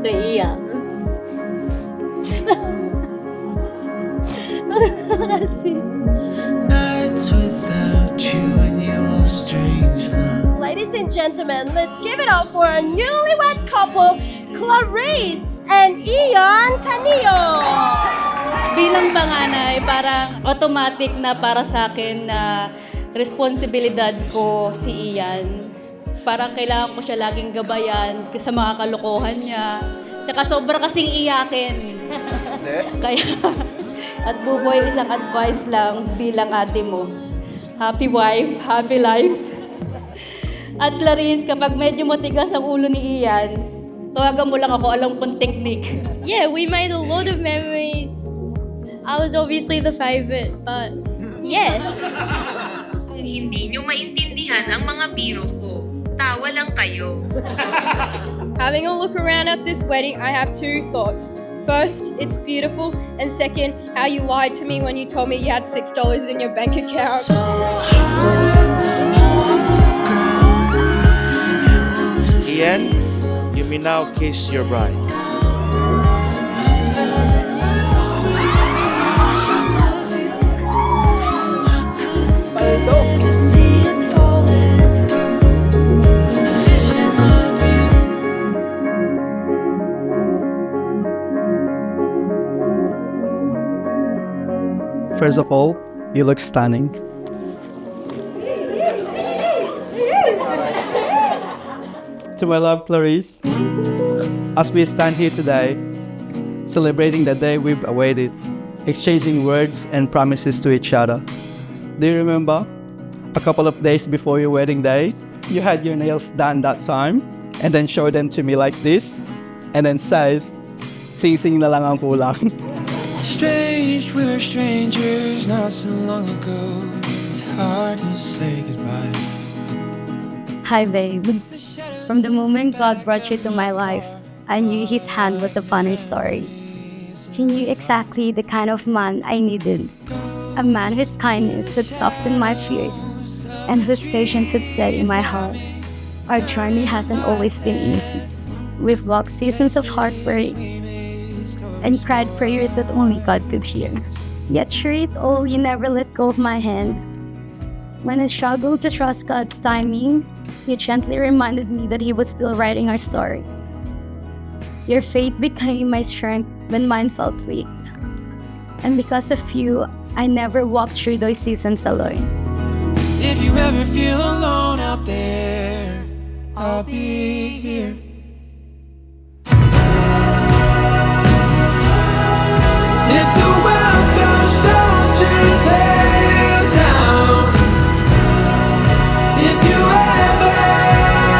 Naiiyak. Kasi, Nights without you and your strange love. Ladies and gentlemen, let's give it up for our newlywed couple, Clarice and Ian Canillo. bilang panganay, parang automatic na para sa akin na responsibilidad ko si Ian. Parang kailangan ko siya laging gabayan sa mga kalokohan niya. Tsaka sobra kasing iyakin. Kaya, at Buboy, isang advice lang bilang ate mo. Happy wife, happy life. At Clarice, kapag medyo matigas ang ulo ni Ian, tawagan mo lang ako, alam kong technique. Yeah, we made a lot of memories. I was obviously the favorite, but yes. Kung hindi nyo maintindihan ang mga biro ko, tawa lang kayo. Having a look around at this wedding, I have two thoughts. First, it's beautiful, and second, how you lied to me when you told me you had $6 in your bank account. Ian, you may now kiss your bride. See it falling through. A vision of you. First of all, you look stunning. To my love, Clarice, as we stand here today, celebrating the day we've awaited, exchanging words and promises to each other. Do you remember? A couple of days before your wedding day, you had your nails done that time, and then showed them to me like this, and then says, "Sing-sing na lang ang kulang." Strange, we were strangers not so long ago. It's hard to say goodbye. Hi, babe. From the moment God brought you to my life, I knew His hand was upon our story. He knew exactly the kind of man I needed. A man whose kindness would soften my fears and whose patience would steady my heart. Our journey hasn't always been easy. We've walked seasons of heartbreak and cried prayers that only God could hear. Yet through it all, you never let go of my hand. When I struggled to trust God's timing, you gently reminded me that He was still writing our story. Your faith became my strength when mine felt weak. And because of you, I never walked through those seasons alone. If you ever feel alone out there, I'll be here. If the world throws stones to tear you down, if you ever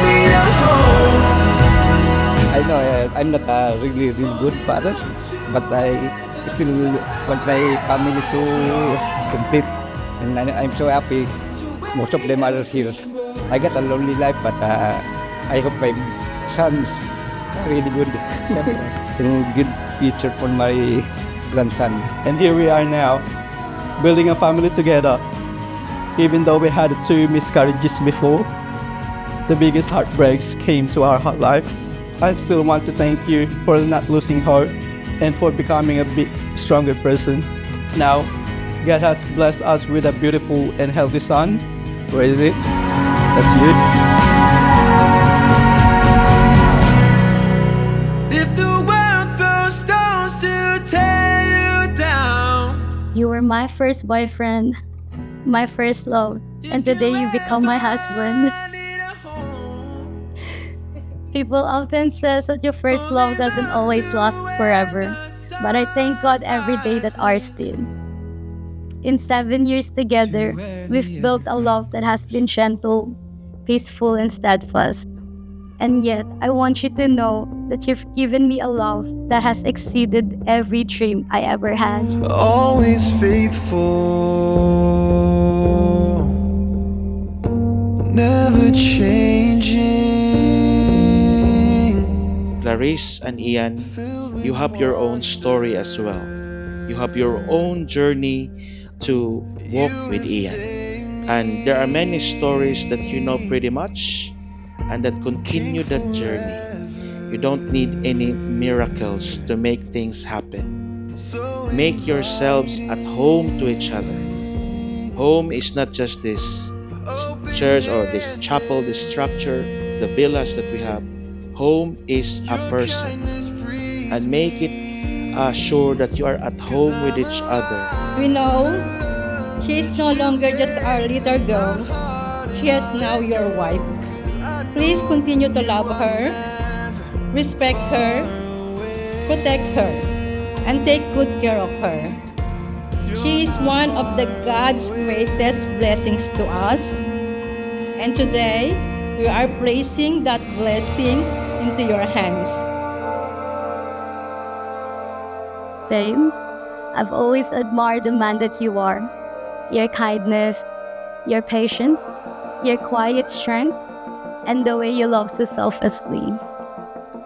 need a home. I know I'm not a really good father, but I still want my family to complete, and I'm so happy. Most of them are here. I got a lonely life, but I hope my son's really good and good future for my grandson. And here we are now, building a family together. Even though we had 2 miscarriages before, the biggest heartbreaks came to our heart life. I still want to thank you for not losing hope and for becoming a bit stronger person. Now, God has blessed us with a beautiful and healthy son. Where is it? That's you. If the world throws stones to tear you down. You were my first boyfriend, my first love, and today you become my husband. People often say that your first love doesn't always last forever, but I thank God every day that ours did. In 7 years together, we've built a love that has been gentle, peaceful, and steadfast. And yet, I want you to know that you've given me a love that has exceeded every dream I ever had. Always faithful, never changing. Clarice and Ian, you have your own story as well. You have your own journey to walk with Ian. And there are many stories that you know pretty much and that continue that journey. You don't need any miracles to make things happen. Make yourselves at home to each other. Home is not just this church or this chapel, this structure, the villas that we have. Home is a person. And make it sure that you are at home with each other. We know she is no longer just our little girl. She is now your wife. Please continue to love her, respect her, protect her, and take good care of her. She is one of the God's greatest blessings to us. And today, we are placing that blessing into your hands. Babe, I've always admired the man that you are. Your kindness, your patience, your quiet strength, and the way you love so selflessly.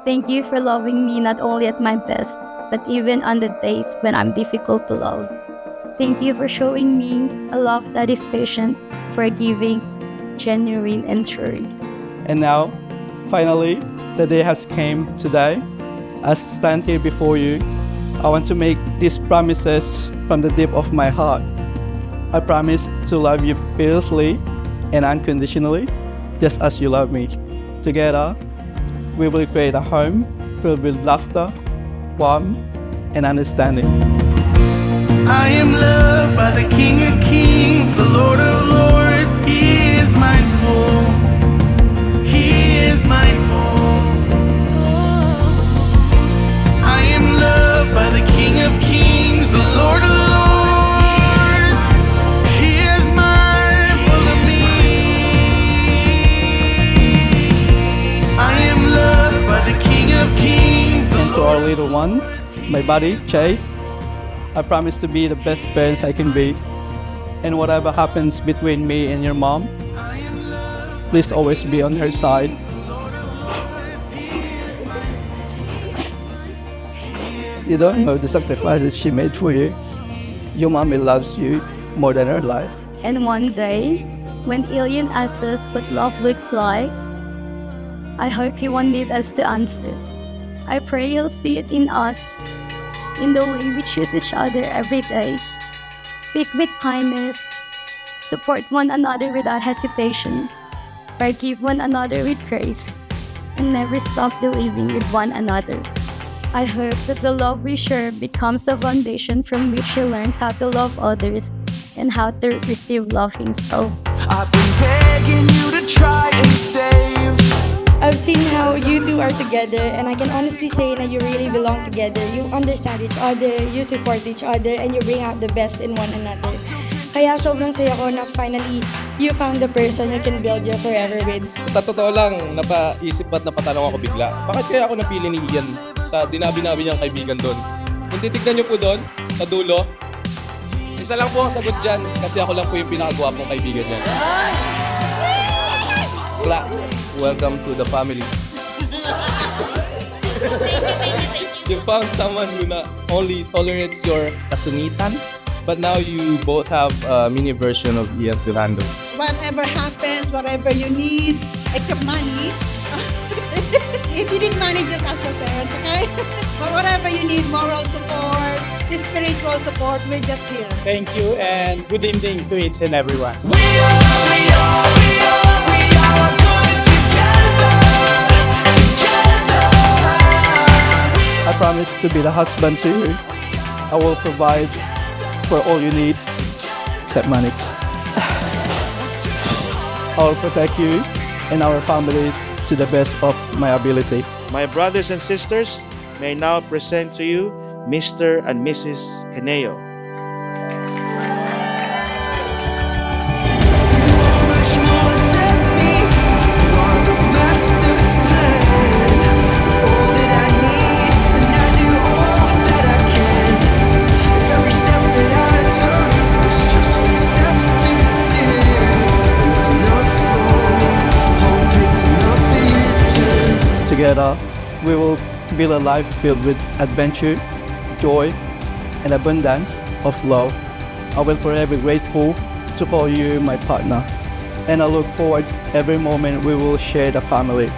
Thank you for loving me not only at my best, but even on the days when I'm difficult to love. Thank you for showing me a love that is patient, forgiving, genuine, and true. And now, finally, the day has came today. As I stand here before you, I want to make these promises from the deep of my heart. I promise to love you fiercely and unconditionally, just as you love me. Together, we will create a home filled with laughter, warmth, and understanding. I am loved by the King of Kings, the Lord of Lords. He is mindful. He is mindful. I am loved by the King of Kings, the Lord of Lords. He is mindful of me. I am loved by the King of Kings, the And to our Lord of little one, my buddy, Chase, I promise to be the best parents I can be. And whatever happens between me and your mom, please always be on her side. You don't know the sacrifices she made for you. Your mommy loves you more than her life. And one day, when Alien asks us what love looks like, I hope he won't need us to answer. I pray he'll see it in us, in the way we choose each other every day. Speak with kindness, support one another without hesitation, forgive one another with grace, and never stop believing with one another. I hope that the love we share becomes a foundation from which he learns how to love others and how to receive love himself. I've been begging you to try and save. I've seen how you two are together, and I can honestly say that you really belong together. You understand each other, you support each other, and you bring out the best in one another. Kaya sobrang saya ko na finally, you found the person you can build your forever with. Sa totoo lang, napaisip at napatanong ako bigla. Bakit kaya ako napili ni Ian sa dinabi-nabi niyang kaibigan doon? Kung titignan niyo po doon, sa dulo, isa lang po ang sagot dyan kasi ako lang po yung pinakagwapong kaibigan niya. Clap. Welcome to the family. You found someone who not only tolerates your kasungitan, but now you both have a mini version of Ian to handle. Whatever happens, whatever you need, except money. If you need money, just ask your parents, okay? But whatever you need, moral support, spiritual support, we're just here. Thank you and good evening to each and everyone. I promise to be the husband to you. I will provide for all your needs, except money. I will protect you and our family to the best of my ability. My brothers and sisters, may I now present to you Mr. and Mrs. Caneo. Together, we will build a life filled with adventure, joy, and abundance of love. I will forever grateful to call you my partner, and I look forward every moment we will share the family.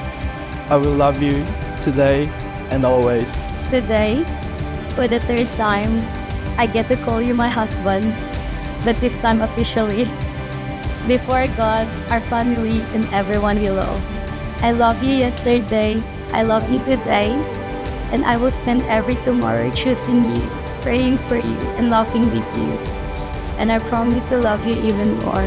I will love you today and always. Today, for the third time, I get to call you my husband, but this time officially. Before God, our family, and everyone we love. I love you yesterday, I love you today, and I will spend every tomorrow choosing you, praying for you, and laughing with you. And I promise to love you even more.